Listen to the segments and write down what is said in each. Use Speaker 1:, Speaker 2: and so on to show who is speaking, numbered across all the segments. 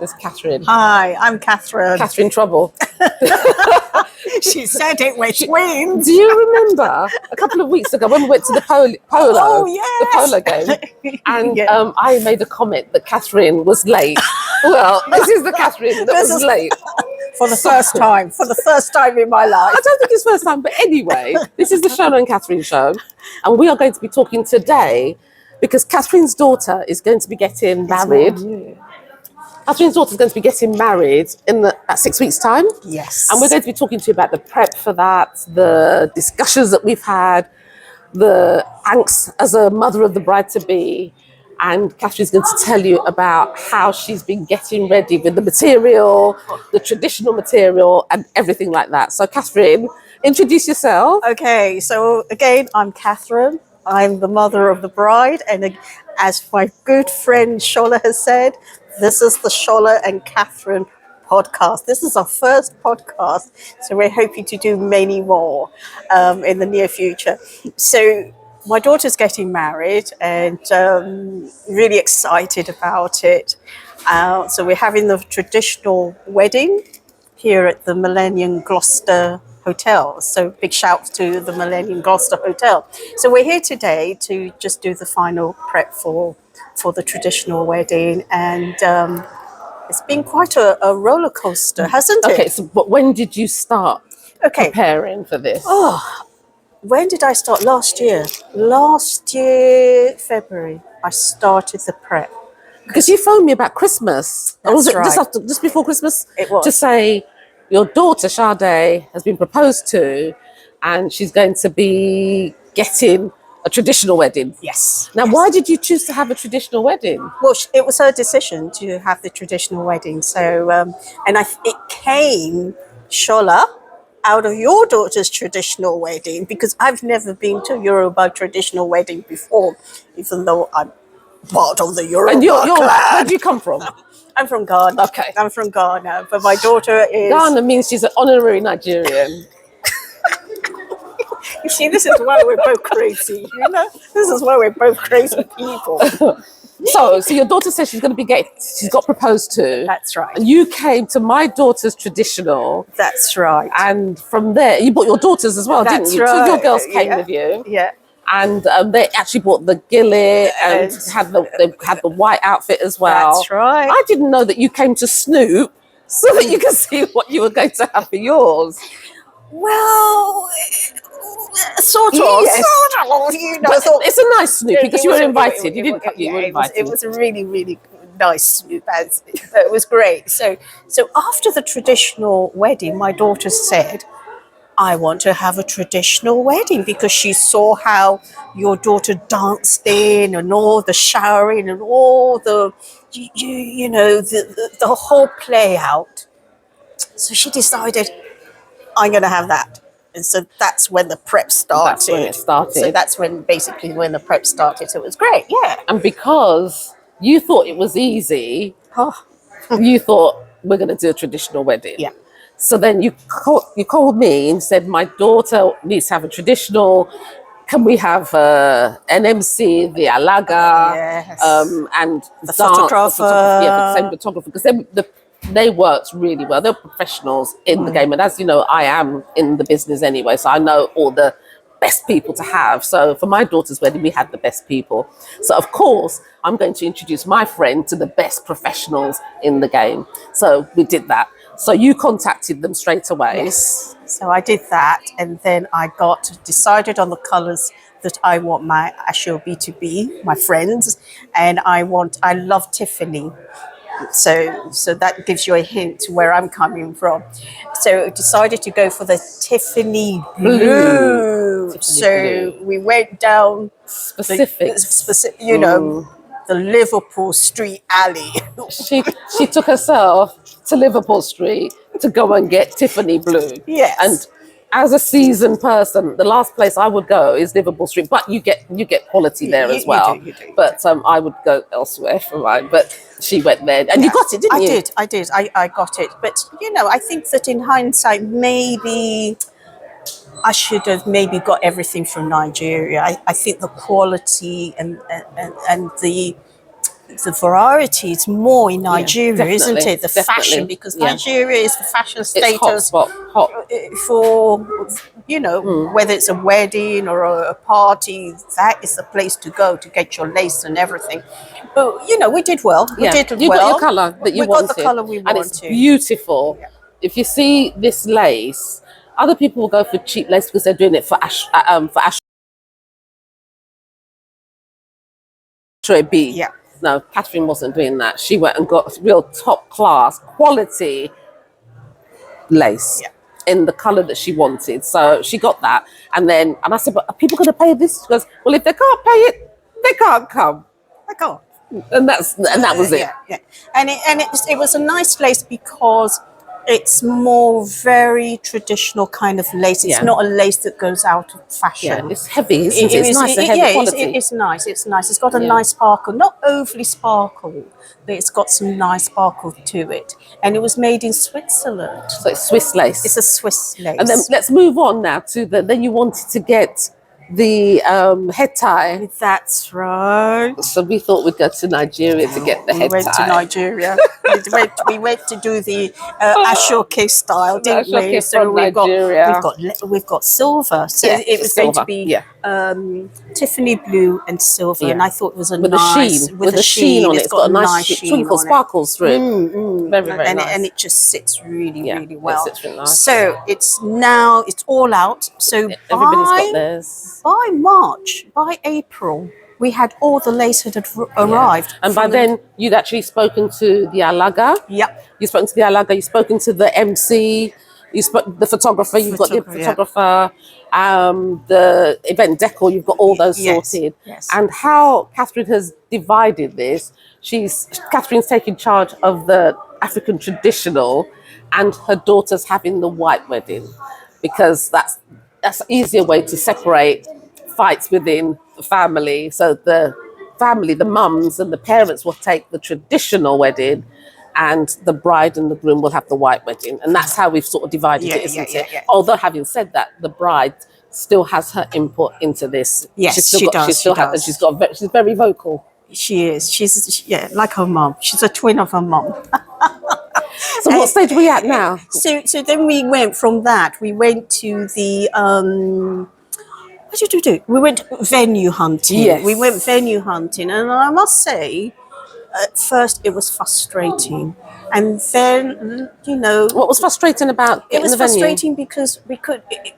Speaker 1: It's Catherine.
Speaker 2: Hi, I'm Catherine.
Speaker 1: Catherine Trouble.
Speaker 2: She said it with twins.
Speaker 1: Do you remember a couple of weeks ago when we went to the polo?
Speaker 2: Oh, yes.
Speaker 1: The polo game, and
Speaker 2: Yeah.
Speaker 1: I made a comment that Catherine was late. Well, this is the Catherine that was late.
Speaker 2: For the first time. For the first time in my life.
Speaker 1: I don't think it's first time, but anyway, this is the Shola and Catherine show, and we are going to be talking today because Catherine's daughter is going to be getting married. Catherine's daughter is going to be getting married in about 6 weeks' time.
Speaker 2: Yes.
Speaker 1: And we're going to be talking to you about the prep for that, the discussions that we've had, the angst as a mother of the bride-to-be. And Catherine's going to tell you about how she's been getting ready with the material, the traditional material, and everything like that. So, Catherine, introduce yourself.
Speaker 2: Okay, so again, I'm Catherine. I'm the mother of the bride. And as my good friend Shola has said, this is the Shola and Catherine podcast. This is our first podcast, so we're hoping to do many more in the near future. So my daughter's getting married and really excited about it. So we're having the traditional wedding here at the Millennium Gloucester Hotel. So big shouts to the Millennium Gloucester Hotel. So we're here today to just do the final prep for the traditional wedding, and it's been quite a roller coaster, hasn't it?
Speaker 1: Okay, so but when did you start preparing for this?
Speaker 2: When did I start? Last year. Last year, February, I started the prep.
Speaker 1: Because you phoned me about Christmas.
Speaker 2: That's
Speaker 1: was it
Speaker 2: right.
Speaker 1: just before Christmas?
Speaker 2: It was.
Speaker 1: To say your daughter, Sade, has been proposed to and she's going to be getting a traditional wedding.
Speaker 2: Yes.
Speaker 1: Now, why did you choose to have a traditional wedding?
Speaker 2: Well, it was her decision to have the traditional wedding. So, and it came, Shola, out of your daughter's traditional wedding, because I've never been to a Yoruba traditional wedding before, even though I'm part of the Yoruba clan.
Speaker 1: Where do you come from?
Speaker 2: I'm from Ghana.
Speaker 1: Okay.
Speaker 2: I'm from Ghana, but my daughter is...
Speaker 1: Ghana means she's an honorary Nigerian.
Speaker 2: You see, this is why we're both crazy, you know? This is why we're both crazy people.
Speaker 1: So your daughter says she's got proposed to.
Speaker 2: That's right.
Speaker 1: And you came to my daughter's traditional.
Speaker 2: That's right.
Speaker 1: And from there, you brought your daughters as well, didn't you?
Speaker 2: Right.
Speaker 1: Two of your girls came with you.
Speaker 2: Yeah.
Speaker 1: And they actually bought the gillet and they had the white outfit as well.
Speaker 2: That's right.
Speaker 1: I didn't know that you came to snoop so that you could see what you were going to have for yours.
Speaker 2: Well, sort of.
Speaker 1: Yes.
Speaker 2: Sort of. You know,
Speaker 1: But it's a nice snoop because you were invited. You were invited.
Speaker 2: It was a really, really nice snoop. It was great. So after the traditional wedding, my daughter said, I want to have a traditional wedding because she saw how your daughter danced in and all the showering and all the, you know, the whole play out. So she decided, I'm going to have that. And so that's when the prep started.
Speaker 1: That's when it started.
Speaker 2: So that's when the prep started. So it was great, yeah.
Speaker 1: And because you thought it was easy, you thought we're going to do a traditional wedding.
Speaker 2: Yeah.
Speaker 1: So then you called me and said, my daughter needs to have a traditional. Can we have an MC, the alaga,
Speaker 2: Yes.
Speaker 1: and
Speaker 2: The photographer.
Speaker 1: The same photographer, because they worked really well. They're professionals in the game, and as you know, I am in the business anyway, so I know all the best people to have. So for my daughter's wedding, we had the best people. So of course, I'm going to introduce my friend to the best professionals in the game. So we did that. So you contacted them straight away.
Speaker 2: Yes. So I did that, and then I decided on the colours that I want my Ashiobi to be, my friends, and I love Tiffany. So that gives you a hint where I'm coming from. So decided to go for the Tiffany blue. We went down
Speaker 1: specific,
Speaker 2: you know, the Liverpool Street alley.
Speaker 1: She took herself to Liverpool Street to go and get Tiffany blue.
Speaker 2: Yes.
Speaker 1: And as a seasoned person, the last place I would go is Liverpool Street, but you get quality there as well.
Speaker 2: You do.
Speaker 1: But I would go elsewhere for mine. But she went there, and you got it, didn't you?
Speaker 2: I did. I got it. But you know, I think that in hindsight, maybe I should have maybe got everything from Nigeria. I think the quality and the the variety is more in Nigeria, isn't
Speaker 1: definitely,
Speaker 2: it? The
Speaker 1: definitely,
Speaker 2: fashion, because
Speaker 1: yeah.
Speaker 2: Nigeria is the fashion
Speaker 1: It's hot
Speaker 2: status
Speaker 1: spot, hot.
Speaker 2: for, whether it's a wedding or a party, that is the place to go to get your lace and everything. But, we did well. We
Speaker 1: Yeah,
Speaker 2: did
Speaker 1: you got
Speaker 2: well.
Speaker 1: your colour that you
Speaker 2: We
Speaker 1: wanted,
Speaker 2: got the colour we
Speaker 1: and it's
Speaker 2: wanted.
Speaker 1: beautiful.
Speaker 2: Yeah.
Speaker 1: If you see this lace, other people will go for cheap lace because they're doing it for B.
Speaker 2: Yeah.
Speaker 1: No, Catherine wasn't doing that. She went and got real top class quality lace
Speaker 2: Yeah.
Speaker 1: in the colour that she wanted. So she got that. And I said, but are people going to pay this? She goes, well, if they can't pay it, they can't come.
Speaker 2: I go.
Speaker 1: And that was it.
Speaker 2: Yeah, yeah. And it was a nice place because it's more very traditional kind of lace. It's
Speaker 1: Yeah.
Speaker 2: not a lace that goes out of
Speaker 1: Yeah,
Speaker 2: fashion.
Speaker 1: it's heavy, isn't it? It's nice and heavy
Speaker 2: yeah,
Speaker 1: quality.
Speaker 2: it's nice. It's nice. It's got a
Speaker 1: Yeah.
Speaker 2: nice sparkle, not overly sparkle, but it's got some nice sparkle to it. And it was made in Switzerland.
Speaker 1: So it's Swiss lace.
Speaker 2: It's a Swiss lace.
Speaker 1: And then let's move on now to then you wanted to get the head tie.
Speaker 2: That's right.
Speaker 1: So we thought we'd go to Nigeria to get the head tie.
Speaker 2: We went to Nigeria. we went to do the Ashoke style, didn't we?
Speaker 1: Ashoke
Speaker 2: So
Speaker 1: from Nigeria.
Speaker 2: we've got silver. So
Speaker 1: Yeah,
Speaker 2: it was
Speaker 1: silver.
Speaker 2: going to be
Speaker 1: Yeah.
Speaker 2: Tiffany blue and silver,
Speaker 1: Yeah.
Speaker 2: and I thought it was a
Speaker 1: With
Speaker 2: nice
Speaker 1: a sheen, with a sheen on it. It's got a nice twinkle, sparkles through it. Very, very
Speaker 2: and
Speaker 1: nice.
Speaker 2: And it just sits really,
Speaker 1: Yeah,
Speaker 2: really well.
Speaker 1: it sits really nice.
Speaker 2: So it's all out. So
Speaker 1: Everybody's got theirs.
Speaker 2: by March, by April, we had all the lace had arrived.
Speaker 1: And by then, you'd actually spoken to the Alaga.
Speaker 2: Yep.
Speaker 1: You've spoken to the Alaga. You've spoken to the MC. You spoke the photographer. You've got the photographer. The event decor. You've got all those sorted.
Speaker 2: Yes.
Speaker 1: And how Catherine has divided this. Catherine's taking charge of the African traditional, and her daughter's having the white wedding, because that's an easier way to separate fights within the family. So the family, the mums and the parents will take the traditional wedding, and the bride and the groom will have the white wedding. And that's how we've sort of divided it, isn't it?
Speaker 2: Yeah.
Speaker 1: Although having said that, the bride still has her input into this.
Speaker 2: Yes, she does.
Speaker 1: She's very vocal.
Speaker 2: She is. She's like her mum. She's a twin of her mum.
Speaker 1: So what stage are we at now?
Speaker 2: So then we went from that. We went to the what did we do? We went venue hunting.
Speaker 1: Yes.
Speaker 2: We went venue hunting, and I must say, at first it was frustrating, and then
Speaker 1: What was frustrating about getting the venue?
Speaker 2: frustrating because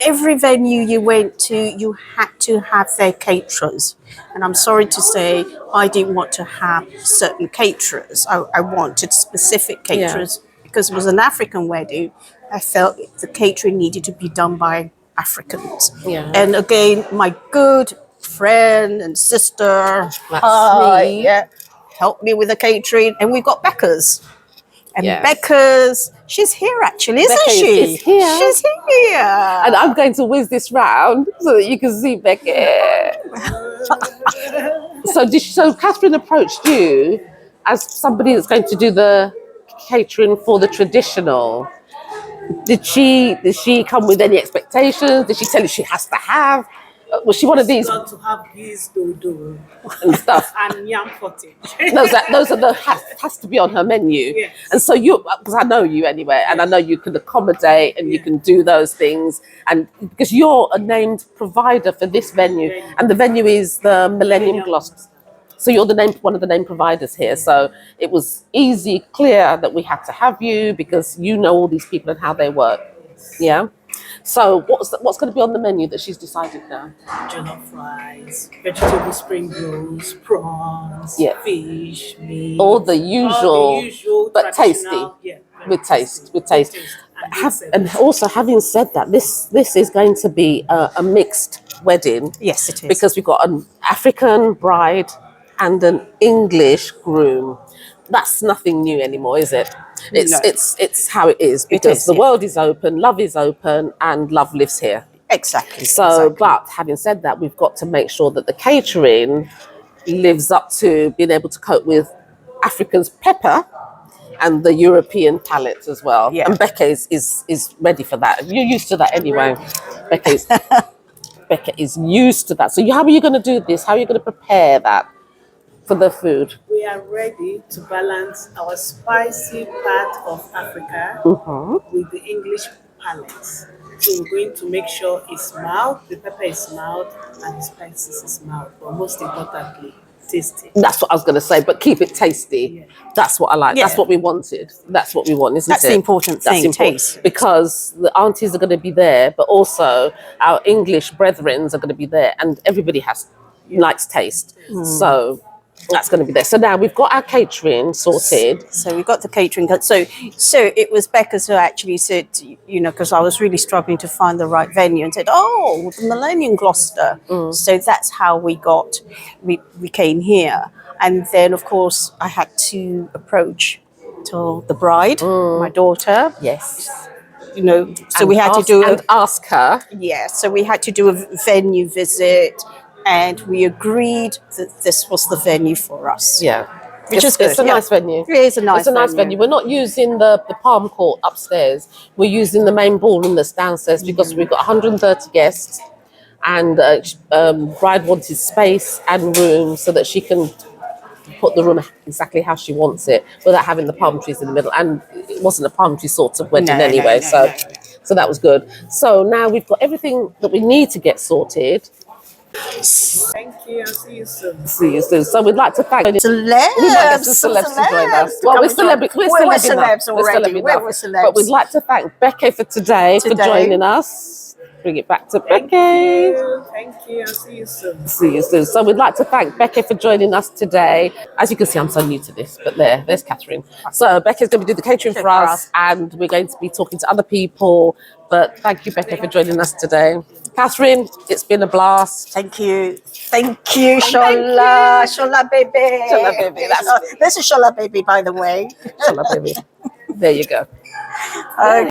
Speaker 2: every venue you went to, you had to have their caterers, and I'm sorry to say I didn't want to have certain caterers. I wanted specific caterers because it was an African wedding. I felt the catering needed to be done by Africans.
Speaker 1: Yeah.
Speaker 2: And again, my good friend and sister, helped me with the catering, and we got Becca's. And Becca's, she's here actually, isn't
Speaker 1: Becca
Speaker 2: she?
Speaker 1: is here.
Speaker 2: She's here.
Speaker 1: And I'm going to whiz this round so that you can see Becca. So Catherine approached you as somebody that's going to do the catering for the traditional. Did she come with any expectations? Did she tell you she has to have? Was she one of these?
Speaker 3: Got to have geese dodo
Speaker 1: and stuff?
Speaker 3: and yam pottage.
Speaker 1: Those are the has to be on her menu.
Speaker 3: Yes.
Speaker 1: And so because I know you anyway, and I know you can accommodate and you can do those things, and because you're a named provider for this venue, and the venue is the Millennium Gloss. So you're one of the named providers here. So it was clear that we had to have you because you know all these people and how they work. Yeah. So what's going to be on the menu that she's decided now?
Speaker 3: Jollof rice, vegetable spring rolls, prawns, fish, meat.
Speaker 1: All the usual but tasty.
Speaker 3: Yeah,
Speaker 1: with taste. And also, having said that, this is going to be a mixed wedding.
Speaker 2: Yes, it is.
Speaker 1: Because we've got an African bride and an English groom. That's nothing new anymore, is it? It's how it is, because the world is open, love is open, and love lives here.
Speaker 2: Exactly.
Speaker 1: But having said that, we've got to make sure that the catering lives up to being able to cope with Africans' pepper and the European palate as well.
Speaker 2: Yeah.
Speaker 1: And Becca is ready for that. You're used to that anyway. Becca is used to that. So how are you going to do this? How are you going to prepare that for the food?
Speaker 3: we are ready to balance our spicy part of Africa with the English palate. So we're going to make sure it's mild, the pepper is mild, and the spices is mild, but most importantly, tasty.
Speaker 1: That's what I was going to say, but keep it tasty.
Speaker 3: Yeah.
Speaker 1: That's what I like. That's
Speaker 2: Yeah.
Speaker 1: what we wanted. That's what we want, isn't
Speaker 2: That's
Speaker 1: it?
Speaker 2: the important
Speaker 1: That's
Speaker 2: thing,
Speaker 1: important.
Speaker 2: taste.
Speaker 1: Because the aunties are going to be there, but also our English brethrens are going to be there, and everybody likes taste. So that's going to be there. So now we've got our catering sorted.
Speaker 2: So we got the catering. So it was Becca who actually said, because I was really struggling to find the right venue, and said, "Oh, the Millennium Gloucester." So that's how we came here, and then of course I had to approach to the bride, my daughter.
Speaker 1: Yes.
Speaker 2: So we had to do
Speaker 1: ask her.
Speaker 2: Yeah, so we had to do a venue visit, and we agreed that this was the venue for us.
Speaker 1: Yeah.
Speaker 2: Which is good.
Speaker 1: It's a nice venue.
Speaker 2: It is a nice
Speaker 1: It's a nice venue. We're not using the palm court upstairs. We're using the main ballroom that's downstairs because we've got 130 guests, and bride wanted space and room so that she can put the room exactly how she wants it without having the palm trees in the middle. And it wasn't a palm tree sort of wedding anyway, so that was good. So now we've got everything that we need to get sorted.
Speaker 3: Thank you. I'll see you soon.
Speaker 1: See you soon. So we'd like to thank
Speaker 2: Celebs,
Speaker 1: celebs to join us. Well, we're
Speaker 2: celebs already. We're celebs.
Speaker 1: But we'd like to thank Becky for today for joining us. Bring it back to Becky.
Speaker 3: Thank you. I'll see you soon.
Speaker 1: See you soon. So we'd like to thank Becky for joining us today. As you can see, I'm so new to this, but there's Catherine. So Becky's going to do the catering for us, and we're going to be talking to other people. But thank you, Becky, for joining us today. Catherine, it's been a blast.
Speaker 2: Thank you, Shola. Shola baby.
Speaker 1: Shola baby.
Speaker 2: This is Shola baby, by the way.
Speaker 1: Shola baby. There you go.
Speaker 2: Okay.